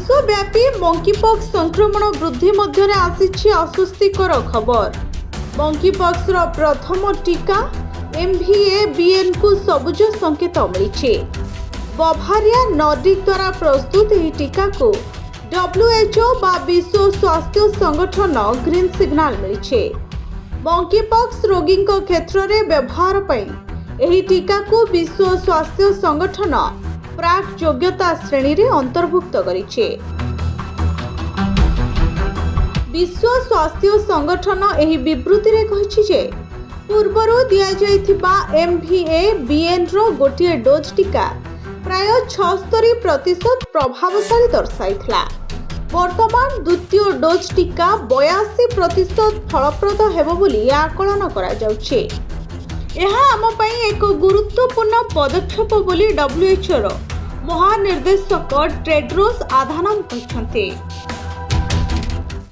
विश्वव्यापी मंकीपॉक्स संक्रमण वृद्धि मध्य आसी अस्वस्तिकर खबर। मंकीपॉक्स प्रथम टीका MVA-BN को सबुज संकेत मिली। बभारिया नॉर्डिक द्वारा प्रस्तुत यह टीका को WHO बा विश्व स्वास्थ्य संगठन ग्रीन सिग्नल मिली। मंकीपॉक्स रोगी क्षेत्र में व्यवहार पर टीका को विश्व स्वास्थ्य संगठन प्राक योग्यता श्रेणी रे अंतर्भुक्त करिछे। विश्व स्वास्थ्य संगठन एही विवृत्ति रे कहिछि जे पूर्वरु दिया जाइथिबा MVA-BN रो गोटिए डोज टीका प्राय 76% प्रभावशाली दर्शाइथिला। वर्तमान द्वितीय डोज टीका 82% फलप्रद हेबो बोली आकलन करा जाउछे। ଏହା ଆମ ପାଇଁ ଏକ ଗୁରୁତ୍ୱପୂର୍ଣ୍ଣ ପଦକ୍ଷେପ ବୋଲି WHO ର ମହାନିର୍ଦ୍ଦେଶକ ଟେଡ୍ରୋସ୍ ଆଧାନମ କହିଛନ୍ତି।